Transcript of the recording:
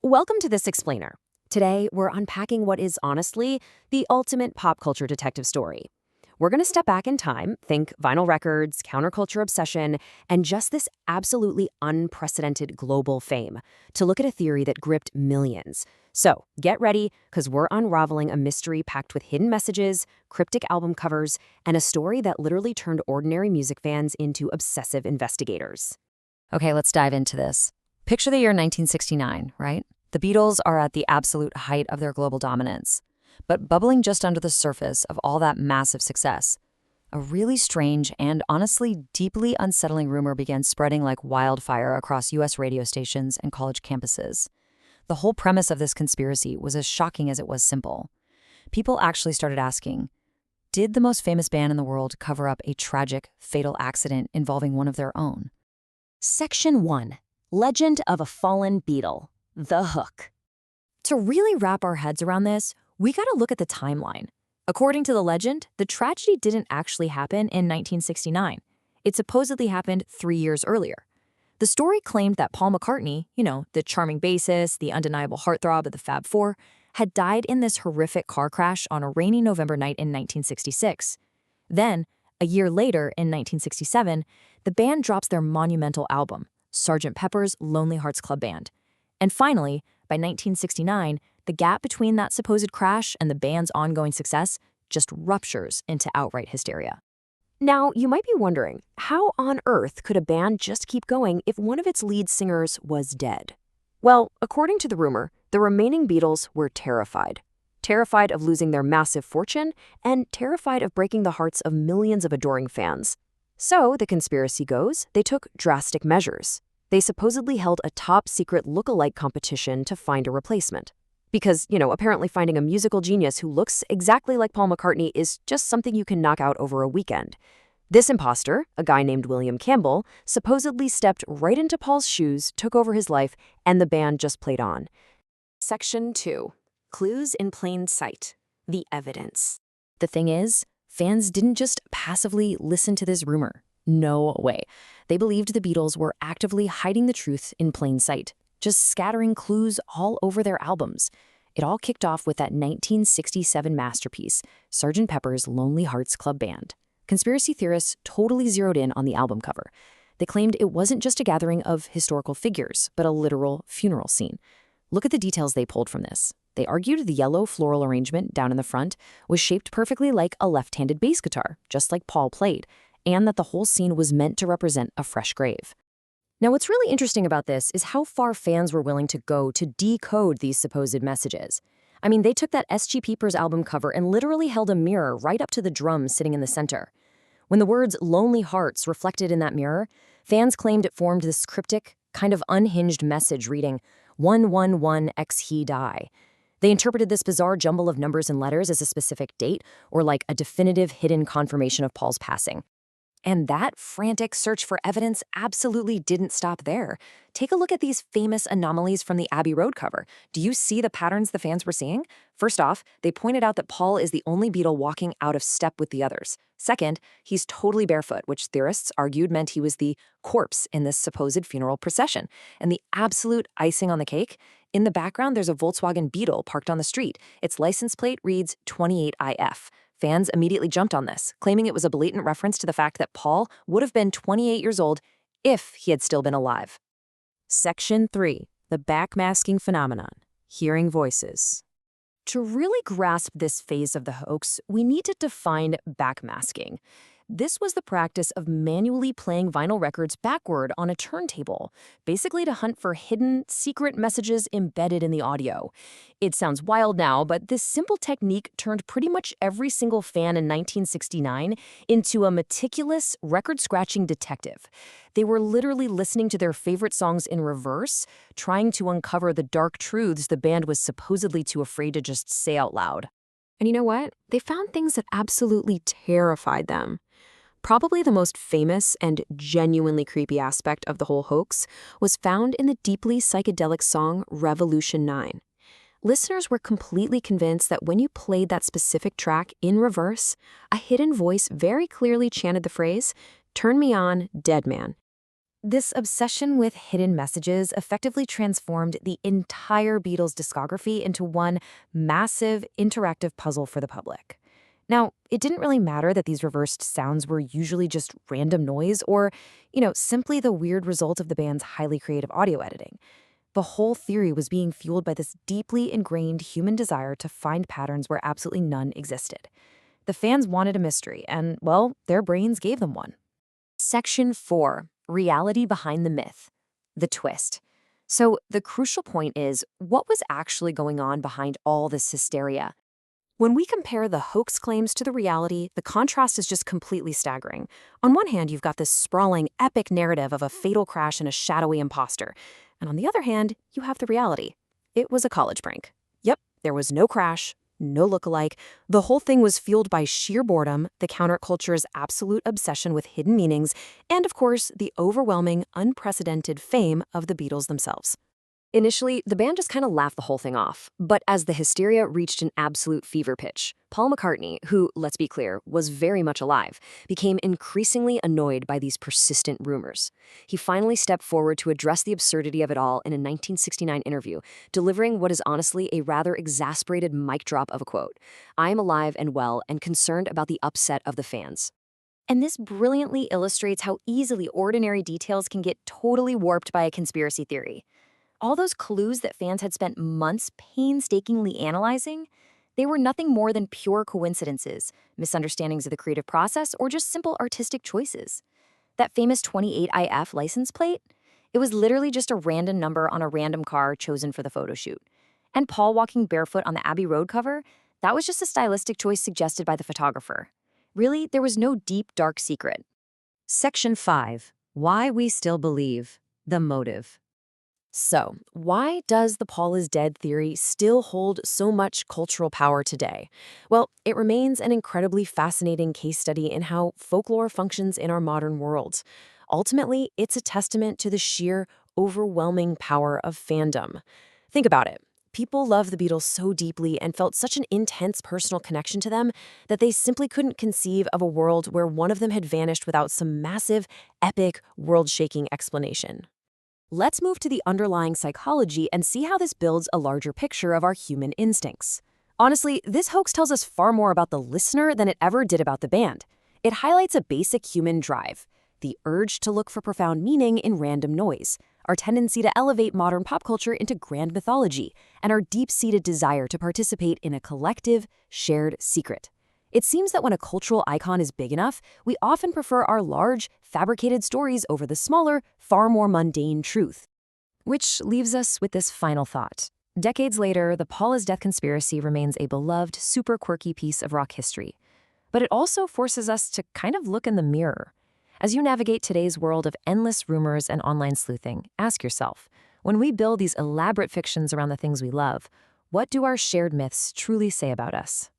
Welcome to This Explainer. Today, we're unpacking what is honestly the ultimate pop culture detective story. We're going to step back in time, think vinyl records, counterculture obsession, and just this absolutely unprecedented global fame to look at a theory that gripped millions. So get ready, because we're unraveling a mystery packed with hidden messages, cryptic album covers, and a story that literally turned ordinary music fans into obsessive investigators. Okay, let's dive into this. Picture the year 1969, right? The Beatles are at the absolute height of their global dominance. But bubbling just under the surface of all that massive success, a really strange and honestly deeply unsettling rumor began spreading like wildfire across U.S. radio stations and college campuses. The whole premise of this conspiracy was as shocking as it was simple. People actually started asking, did the most famous band in the world cover up a tragic, fatal accident involving one of their own? Section 1. Legend of a Fallen Beatle. The Hook. To really wrap our heads around this, we gotta look at the timeline. According to the legend, the tragedy didn't actually happen in 1969. It supposedly happened 3 years earlier. The story claimed that Paul McCartney, the charming bassist, the undeniable heartthrob of the Fab Four, had died in this horrific car crash on a rainy November night in 1966. Then, a year later, in 1967, the band drops their monumental album, Sgt. Pepper's Lonely Hearts Club Band. And finally, by 1969, the gap between that supposed crash and the band's ongoing success just ruptures into outright hysteria. Now, you might be wondering, how on earth could a band just keep going if one of its lead singers was dead? Well, according to the rumor, the remaining Beatles were terrified. Terrified of losing their massive fortune and terrified of breaking the hearts of millions of adoring fans. So, the conspiracy goes, they took drastic measures. They supposedly held a top-secret look-alike competition to find a replacement. Because, apparently finding a musical genius who looks exactly like Paul McCartney is just something you can knock out over a weekend. This imposter, a guy named William Campbell, supposedly stepped right into Paul's shoes, took over his life, and the band just played on. Section 2. Clues in plain sight. The evidence. The thing is, fans didn't just passively listen to this rumor. No way. They believed the Beatles were actively hiding the truth in plain sight, just scattering clues all over their albums. It all kicked off with that 1967 masterpiece, Sgt. Pepper's Lonely Hearts Club Band. Conspiracy theorists totally zeroed in on the album cover. They claimed it wasn't just a gathering of historical figures, but a literal funeral scene. Look at the details they pulled from this. They argued the yellow floral arrangement down in the front was shaped perfectly like a left-handed bass guitar, just like Paul played, and that the whole scene was meant to represent a fresh grave. Now, what's really interesting about this is how far fans were willing to go to decode these supposed messages. I mean, they took that S.G. Peepers album cover and literally held a mirror right up to the drum sitting in the center. When the words Lonely Hearts reflected in that mirror, fans claimed it formed this cryptic, kind of unhinged message reading, 111 he die. They interpreted this bizarre jumble of numbers and letters as a specific date, or like a definitive hidden confirmation of Paul's passing. And that frantic search for evidence absolutely didn't stop there. Take a look at these famous anomalies from the Abbey Road cover. Do you see the patterns the fans were seeing? First off, they pointed out that Paul is the only Beatle walking out of step with the others. Second, he's totally barefoot, which theorists argued meant he was the corpse in this supposed funeral procession. And the absolute icing on the cake? In the background, there's a Volkswagen Beetle parked on the street. Its license plate reads 28IF. Fans immediately jumped on this, claiming it was a blatant reference to the fact that Paul would have been 28 years old if he had still been alive. Section 3. The Backmasking Phenomenon. Hearing voices. To really grasp this phase of the hoax, we need to define backmasking. This was the practice of manually playing vinyl records backward on a turntable, basically to hunt for hidden, secret messages embedded in the audio. It sounds wild now, but this simple technique turned pretty much every single fan in 1969 into a meticulous, record-scratching detective. They were literally listening to their favorite songs in reverse, trying to uncover the dark truths the band was supposedly too afraid to just say out loud. And you know what? They found things that absolutely terrified them. Probably the most famous and genuinely creepy aspect of the whole hoax was found in the deeply psychedelic song Revolution 9. Listeners were completely convinced that when you played that specific track in reverse, a hidden voice very clearly chanted the phrase, "Turn me on, dead man." This obsession with hidden messages effectively transformed the entire Beatles discography into one massive interactive puzzle for the public. Now, it didn't really matter that these reversed sounds were usually just random noise or, simply the weird result of the band's highly creative audio editing. The whole theory was being fueled by this deeply ingrained human desire to find patterns where absolutely none existed. The fans wanted a mystery, and, well, their brains gave them one. Section 4. Reality behind the myth. The twist. So, the crucial point is, what was actually going on behind all this hysteria? When we compare the hoax claims to the reality, the contrast is just completely staggering. On one hand, you've got this sprawling, epic narrative of a fatal crash and a shadowy imposter. And on the other hand, you have the reality. It was a college prank. Yep, there was no crash, no lookalike. The whole thing was fueled by sheer boredom, the counterculture's absolute obsession with hidden meanings, and of course, the overwhelming, unprecedented fame of the Beatles themselves. Initially, the band just kind of laughed the whole thing off. But as the hysteria reached an absolute fever pitch, Paul McCartney, who, let's be clear, was very much alive, became increasingly annoyed by these persistent rumors. He finally stepped forward to address the absurdity of it all in a 1969 interview, delivering what is honestly a rather exasperated mic drop of a quote. "I am alive and well and concerned about the upset of the fans." And this brilliantly illustrates how easily ordinary details can get totally warped by a conspiracy theory. All those clues that fans had spent months painstakingly analyzing, they were nothing more than pure coincidences, misunderstandings of the creative process, or just simple artistic choices. That famous 28IF license plate? It was literally just a random number on a random car chosen for the photo shoot. And Paul walking barefoot on the Abbey Road cover? That was just a stylistic choice suggested by the photographer. Really, there was no deep, dark secret. Section 5. Why we still believe. The motive. So, why does the Paul is dead theory still hold so much cultural power today? Well, it remains an incredibly fascinating case study in how folklore functions in our modern world. Ultimately, it's a testament to the sheer, overwhelming power of fandom. Think about it. People loved the Beatles so deeply and felt such an intense personal connection to them that they simply couldn't conceive of a world where one of them had vanished without some massive, epic, world-shaking explanation. Let's move to the underlying psychology and see how this builds a larger picture of our human instincts. Honestly, this hoax tells us far more about the listener than it ever did about the band. It highlights a basic human drive, the urge to look for profound meaning in random noise, our tendency to elevate modern pop culture into grand mythology, and our deep-seated desire to participate in a collective, shared secret. It seems that when a cultural icon is big enough, we often prefer our large, fabricated stories over the smaller, far more mundane truth. Which leaves us with this final thought. Decades later, the Paul is death conspiracy remains a beloved, super quirky piece of rock history. But it also forces us to kind of look in the mirror. As you navigate today's world of endless rumors and online sleuthing, ask yourself, when we build these elaborate fictions around the things we love, what do our shared myths truly say about us?